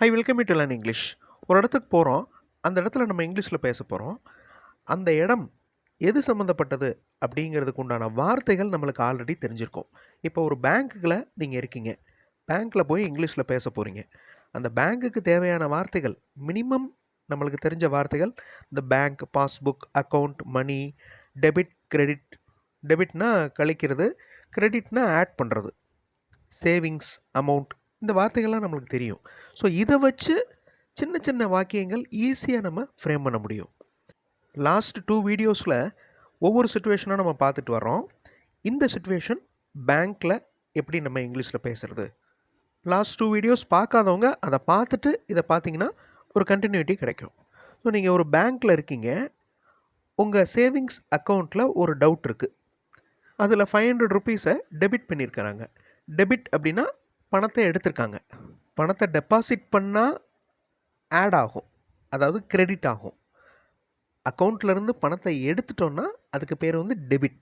High welcome to learn English. ஒரு இடத்துக்கு போகிறோம். அந்த இடத்துல நம்ம இங்கிலீஷில் பேச போகிறோம். அந்த இடம் எது சம்மந்தப்பட்டது அப்படிங்கிறதுக்கு உண்டான வார்த்தைகள் நம்மளுக்கு ஆல்ரெடி தெரிஞ்சிருக்கும். இப்போ ஒரு பேங்க்குல நீங்கள் இருக்கீங்க. பேங்க்கில் போய் இங்கிலீஷில் பேச போகிறீங்க. அந்த பேங்க்குக்கு தேவையான வார்த்தைகள் மினிமம் நம்மளுக்கு தெரிஞ்ச வார்த்தைகள் இந்த பேங்க், பாஸ்புக், அக்கௌண்ட், மணி, டெபிட், கிரெடிட். டெபிட்னா கழிக்கிறது, கிரெடிட்னா ஆட் பண்ணுறது, சேவிங்ஸ் அமௌண்ட், இந்த வார்த்தைகள்லாம் நம்மளுக்கு தெரியும். ஸோ இதை வச்சு சின்ன சின்ன வாக்கியங்கள் ஈஸியாக நம்ம ஃப்ரேம் பண்ண முடியும். லாஸ்ட் 2 வீடியோஸில் ஒவ்வொரு சுச்சுவேஷனாக நம்ம பார்த்துட்டு வரோம். இந்த சுச்சுவேஷன் பேங்க்கில் எப்படி நம்ம இங்கிலீஷில் பேசுகிறது. லாஸ்ட் 2 வீடியோஸ் பார்க்காதவங்க அதை பார்த்துட்டு இதை பார்த்தீங்கன்னா ஒரு கண்டினியூட்டி கிடைக்கும். ஸோ நீங்கள் ஒரு பேங்க்கில் இருக்கீங்க. உங்கள் சேவிங்ஸ் அக்கௌண்ட்டில் ஒரு டவுட் இருக்குது. அதில் 500 ருபீஸை டெபிட் பண்ணியிருக்கிறாங்க. டெபிட் அப்படின்னா பணத்தை எடுத்திருக்காங்க. பணத்தை டெபாசிட் பண்ணால் ஆட் ஆகும், அதாவது கிரெடிட் ஆகும். அக்கௌண்ட்லேருந்து பணத்தை எடுத்துட்டோன்னா அதுக்கு பேர் வந்து டெபிட்,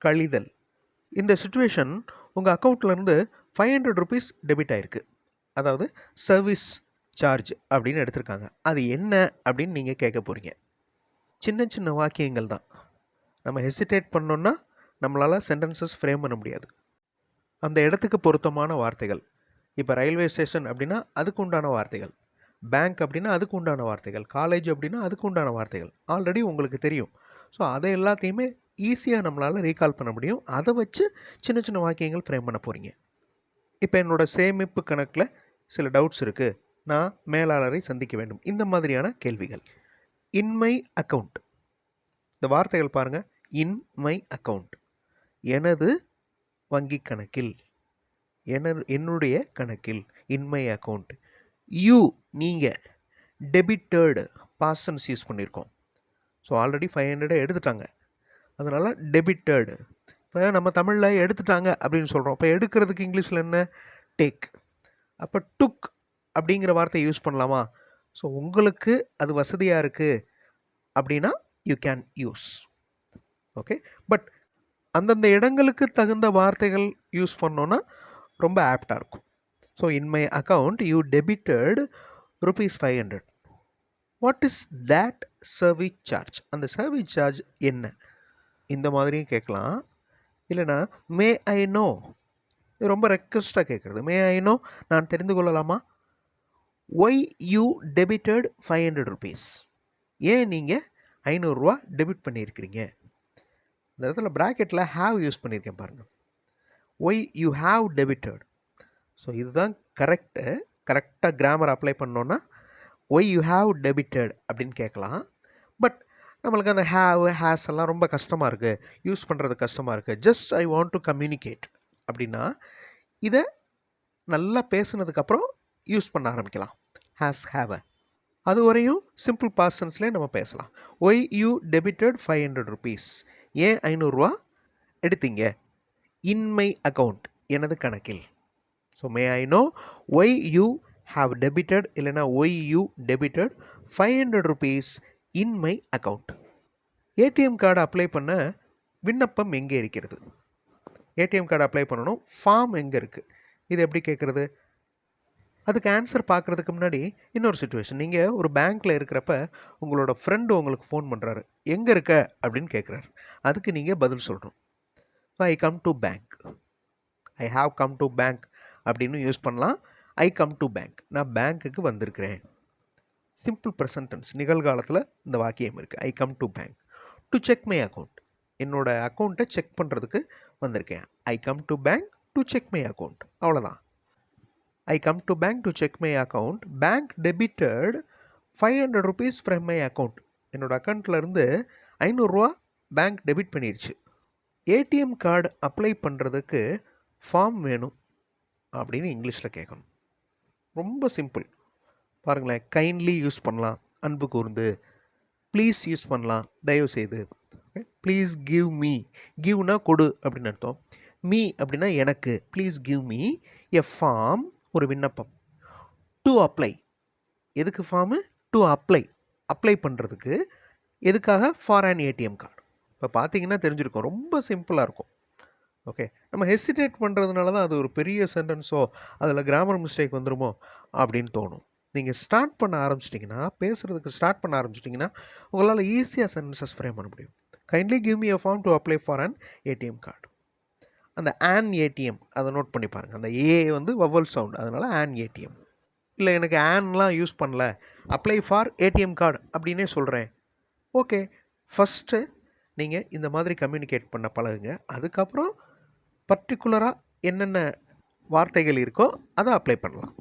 கழிதல். இந்த சுச்சுவேஷன் உங்கள் அக்கௌண்ட்லேருந்து 500 ருபீஸ் டெபிட் ஆகிருக்கு, அதாவது சர்வீஸ் சார்ஜ் அப்படின்னு எடுத்திருக்காங்க. அது என்ன அப்படின்னு நீங்கள் கேட்க போகிறீங்க. சின்ன சின்ன வாக்கியங்கள் தான். நம்ம ஹெசிடேட் பண்ணோன்னா நம்மளால் சென்டென்சஸ் ஃப்ரேம் பண்ண முடியாது. அந்த இடத்துக்கு பொருத்தமான வார்த்தைகள். இப்போ ரயில்வே ஸ்டேஷன் அப்படின்னா அதுக்கு உண்டான வார்த்தைகள், பேங்க் அப்படின்னா அதுக்கு உண்டான வார்த்தைகள், காலேஜ் அப்படின்னா அதுக்கு உண்டான வார்த்தைகள் ஆல்ரெடி உங்களுக்கு தெரியும். ஸோ அதை எல்லாத்தையுமே ஈஸியாக நம்மளால் ரீகால் பண்ண முடியும். அதை வச்சு சின்ன சின்ன வாக்கியங்கள் ஃப்ரேம் பண்ண போகிறீங்க. இப்போ என்னோடய சேமிப்பு கணக்கில் சில டவுட்ஸ் இருக்குது, நான் மேலாளரை சந்திக்க வேண்டும், இந்த மாதிரியான கேள்விகள். இன் மை அக்கௌண்ட், இந்த வார்த்தைகள் பாருங்கள். இன் மை அக்கௌண்ட், எனது வங்கி கணக்கில், என்னுடைய கணக்கில், இன் மை அக்கௌண்ட். யூ, நீங்கள். டெபிட்டட், பாஸ்டன்ஸ் யூஸ் பண்ணியிருக்கோம். ஸோ ஆல்ரெடி 500 எடுத்துட்டாங்க, அதனால் டெபிட்டட். இப்போ நம்ம தமிழில் எடுத்துட்டாங்க அப்படின்னு சொல்கிறோம். இப்போ எடுக்கிறதுக்கு இங்கிலீஷில் என்ன? டேக். அப்போ டுக் அப்படிங்கிற வார்த்தை யூஸ் பண்ணலாமா? ஸோ உங்களுக்கு அது வசதியாக இருக்குது அப்படின்னா you can use. Okay, but அந்தந்த இடங்களுக்கு தகுந்த வார்த்தைகள் யூஸ் பண்ணோன்னா ரொம்ப ஆப்டாக இருக்கும். So in my account you debited ₹500. What is that service charge? அந்த சர்வீஸ் சார்ஜ் என்ன? இந்த மாதிரியும் கேட்கலாம். இல்லைனா மே ஐ நோ, ரொம்ப ரெக்வஸ்ட்டாக கேட்குறது. மே ஐ நோ, நான் தெரிந்து கொள்ளலாமா? Y you debited ₹500? ஏன் நீங்கள் 500 ரூபா டெபிட் பண்ணியிருக்கிறீங்க? இந்த இடத்துல ப்ராக்கெட்டில் ஹாவ் யூஸ் பண்ணியிருக்கேன் பாருங்கள். Y you have debited. So இதுதான் கரெக்டாக கிராமர் அப்ளை பண்ணோன்னா ஒய் யூ ஹாவ் டெபிட்டட் அப்படின்னு கேட்கலாம். பட் நம்மளுக்கு அந்த ஹாவ், ஹேஸ் எல்லாம் ரொம்ப கஷ்டமாக இருக்குது, யூஸ் பண்ணுறது கஷ்டமாக இருக்குது. Just I want to communicate அப்படின்னா இதை நல்லா பேசுனதுக்கப்புறம் யூஸ் பண்ண ஆரம்பிக்கலாம். Has, have. அது வரையும் சிம்பிள் பாஸ்ட் டென்ஸ்லேயே நம்ம பேசலாம். Y you debited ₹500? ஏன் 500 ரூபா எடுத்தீங்க? இன் மை அக்கௌண்ட், எனது கணக்கில். So may I know why you have debited, இல்லைனா why you debited ₹500 in my account. ATM card apply பண்ண விண்ணப்பம் எங்கே இருக்கிறது? ஏடிஎம் கார்டு அப்ளை பண்ணணும், ஃபார்ம் எங்கே இருக்குது? இது எப்படி கேட்குறது? அதுக்கு ஆன்சர் பார்க்குறதுக்கு முன்னாடி இன்னொரு சுச்சுவேஷன். நீங்கள் ஒரு பேங்க்கில் இருக்கிறப்ப உங்களோட ஃப்ரெண்டு உங்களுக்கு ஃபோன் பண்ணுறாரு, எங்கே இருக்க அப்படின்னு கேட்குறாரு. அதுக்கு நீங்கள் பதில் சொல்லணும். ஐ come to bank, I have come to bank அப்படின்னு யூஸ் பண்ணலாம். ஐ கம் டு பேங்க், நான் பேங்க்குக்கு வந்திருக்கிறேன். சிம்பிள் ப்ரெசன்ட் டென்ஸ், நிகழ்காலத்தில் இந்த வாக்கியம் இருக்குது. I come to bank. To check my account, என்னோட அக்கௌண்ட்டை செக் பண்ணுறதுக்கு வந்திருக்கேன். I come to bank to check my account, அவ்வளோதான். I come to bank to check my account. Bank debited ₹500 from my account. என்னோட அக்கௌண்ட்லேருந்து 500 ரூபா பேங்க் டெபிட் பண்ணிடுச்சு. ATM card apply பண்ணுறதுக்கு ஃபார்ம் வேணும் அப்படின்னு இங்கிலீஷில் கேட்கணும். ரொம்ப சிம்பிள் பாருங்களேன். கைண்ட்லி யூஸ் பண்ணலாம், அன்பு கூர்ந்து. ப்ளீஸ் யூஸ் பண்ணலாம், தயவு செய்து. ப்ளீஸ் கிவ் மீ, கிவ்னா கொடு அப்படின்னு அர்த்தம். மீ அப்படின்னா எனக்கு. Please give me a form, ஒரு விண்ணப்பம். டு அப்ளை, எதுக்கு ஃபார்மு? டு அப்ளை, அப்ளை பண்ணுறதுக்கு. எதுக்காக? For an ATM card. இப்போ பார்த்தீங்கன்னா தெரிஞ்சிருக்கும், ரொம்ப சிம்பிளாக இருக்கும். ஓகே, நம்ம ஹெசிடேட் பண்ணுறதுனால தான் அது ஒரு பெரிய சென்டென்ஸோ அதில் கிராமர் மிஸ்டேக் வந்துடுமோ அப்படின்னு தோணும். நீங்கள் ஸ்டார்ட் பண்ண ஆரம்பிச்சிட்டிங்கன்னா, பேசுகிறதுக்கு ஸ்டார்ட் பண்ண ஆரம்பிச்சிட்டிங்கன்னா, உங்களால் ஈஸியாக சென்டென்சஸ் ஃப்ரேம் பண்ண முடியும். Kindly give me a form to apply for an ATM card. அந்த ஆன் ஏடிஎம் அதை நோட் பண்ணி பாருங்கள். அந்த ஏ வந்து வவல் சவுண்ட், அதனால் ஆன் ஏடிஎம். இல்லை எனக்கு ஆன்லாம் யூஸ் பண்ணல, அப்ளை ஃபார் ஏடிஎம் கார்டு அப்படின்னே சொல்கிறேன். ஓகே, ஃபஸ்ட்டு நீங்கள் இந்த மாதிரி கம்யூனிகேட் பண்ண பழகுங்க. அதுக்கப்புறம் பர்டிகுலராக என்னென்ன வார்த்தைகள் இருக்கோ அதை அப்ளை பண்ணலாம்.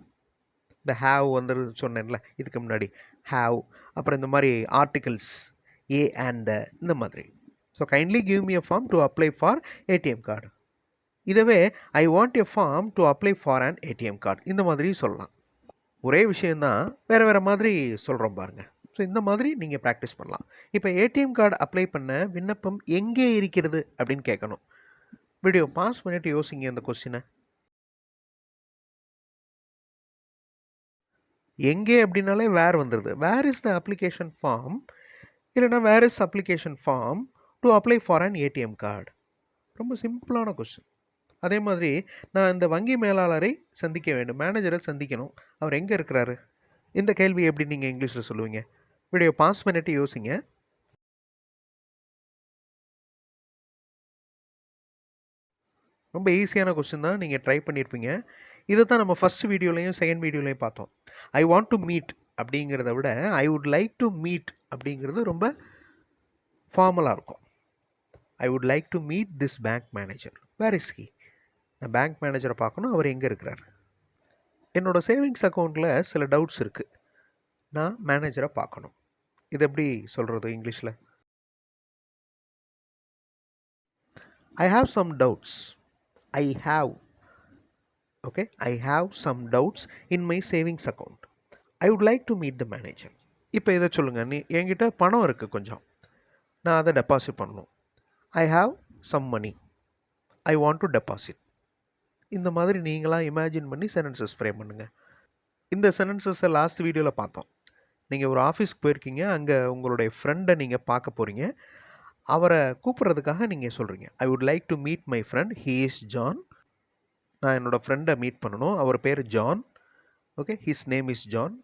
இந்த ஹேவ் வந்து சொன்னேன்ல இதுக்கு முன்னாடி, ஹேவ், அப்புறம் இந்த மாதிரி ஆர்டிகல்ஸ் ஏ அண்ட் இந்த மாதிரி. So kindly give me a form to apply for ATM card. இதவே I want a form to apply for an ATM card, இந்த மாதிரி சொல்லலாம். ஒரே விஷயந்தான் வேறு வேறு மாதிரி சொல்கிறோம் பாருங்கள். ஸோ இந்த மாதிரி நீங்கள் ப்ராக்டிஸ் பண்ணலாம். இப்போ ஏடிஎம் கார்டு அப்ளை பண்ண விண்ணப்பம் எங்கே இருக்கிறது அப்படின்னு கேட்கணும். வீடியோ பாஸ் பண்ணிட்டு யோசிங்க இந்த கொஸ்டினை. எங்கே அப்படின்னாலே வேர் வந்துடுது. Where is the application form, இல்லைனா where is application form to apply for an ATM card. ரொம்ப சிம்பிளான கொஸ்டின். அதே மாதிரி நான் இந்த வங்கி மேலாளரை சந்திக்க வேண்டும், மேனேஜரை சந்திக்கணும், அவர் எங்கே இருக்கிறாரு? இந்த கேள்வி எப்படி நீங்கள் இங்கிலீஷில் சொல்லுவீங்க? வீடியோ பாஸ் பண்ணிட்டு யோசிங்க. ரொம்ப ஈஸியான கொஸ்டின் தான், நீங்கள் ட்ரை பண்ணியிருப்பீங்க. இதை தான் நம்ம ஃபஸ்ட் வீடியோலையும் செகண்ட் வீடியோலையும் பார்த்தோம். ஐ வாண்ட் டு மீட் அப்படிங்கிறத விட I would like to meet அப்படிங்கிறது ரொம்ப ஃபார்மலாக இருக்கும். I would like to meet this bank manager, where is he? நான் பேங்க் மேனேஜரை பார்க்கணும், அவர் எங்கே இருக்கிறார்? என்னோடய சேவிங்ஸ் அக்கௌண்ட்டில் சில டவுட்ஸ் இருக்குது, நான் மேனேஜரை பார்க்கணும். இது எப்படி சொல்கிறது இங்கிலீஷில்? I have some doubts. I have, okay, I have some doubts in my savings account. I would like to meet the manager. இப்போ இதை சொல்லுங்கள், என்கிட்ட பணம் இருக்குது கொஞ்சம், நான் அதை டெபாசிட் பண்ணணும். I have some money, I want to deposit. இந்த மாதிரி நீங்களாக இமேஜின் பண்ணி சென்டென்சஸ் ஃப்ரேம் பண்ணுங்கள். இந்த சென்டென்சஸை லாஸ்ட் வீடியோவில் பார்த்தோம். நீங்கள் ஒரு ஆஃபீஸ்க்கு போயிருக்கீங்க, அங்கே உங்களுடைய ஃப்ரெண்டை நீங்கள் பார்க்க போகிறீங்க, அவரை கூப்பிட்றதுக்காக நீங்கள் சொல்கிறீங்க I would like to meet my friend, he is John. நான் என்னோடய ஃப்ரெண்டை மீட் பண்ணணும், அவர் பேர் John. Okay, his name is John.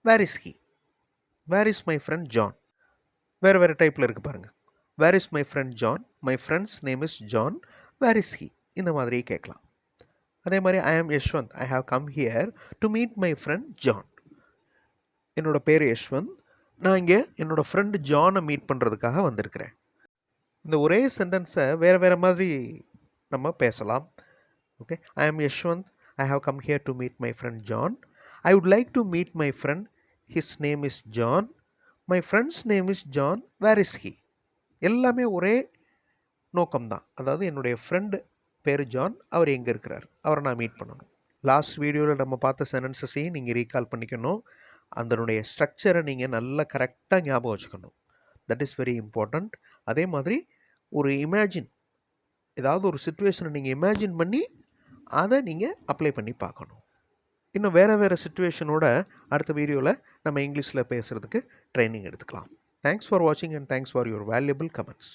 Where is he? Where is my friend John? வேறு வேறு டைப்பில் இருக்குது பாருங்கள். Where is my friend John, my friend's name is John, where is he? இந்த மாதிரி கேட்கலாம். அதே மாதிரி I am Yashwant, I have come here to meet my friend John. என்னோடய பேர் யஷ்வந்த், நான் இங்கே என்னோடய ஃப்ரெண்டு ஜானை மீட் பண்ணுறதுக்காக வந்திருக்கிறேன். இந்த ஒரே சென்டென்ஸை வேறு வேறு மாதிரி நம்ம பேசலாம். Okay, I am Yashwant, I have come here to meet my friend John. I would like to meet my friend, his name is John, my friend's name is John, where is he? எல்லாமே ஒரே நோக்கம்தான். அதாவது என்னுடைய friend பேர் John, அவர் எங்கே இருக்கிறார், அவரை நான் meet பண்ணணும். லாஸ்ட் வீடியோவில் நம்ம பார்த்த சென்டென்சஸையும் நீங்கள் ரீகால் பண்ணிக்கணும். அதனுடைய ஸ்ட்ரக்சரை நீங்கள் நல்லா கரெக்டாக ஞாபகம் வச்சுக்கணும். That is very important. அதே மாதிரி ஒரு இமேஜின், ஏதாவது ஒரு சுச்சுவேஷனை நீங்கள் இமேஜின் பண்ணி அதை நீங்கள் அப்ளை பண்ணி பார்க்கணும். இன்னும் வேறு வேறு சுச்சுவேஷனோட அடுத்த வீடியோவில் நம்ம இங்கிலீஷில் பேசுகிறதுக்கு ட்ரைனிங் எடுத்துக்கலாம். தேங்க்ஸ் ஃபார் வாட்சிங் and thanks for your valuable comments.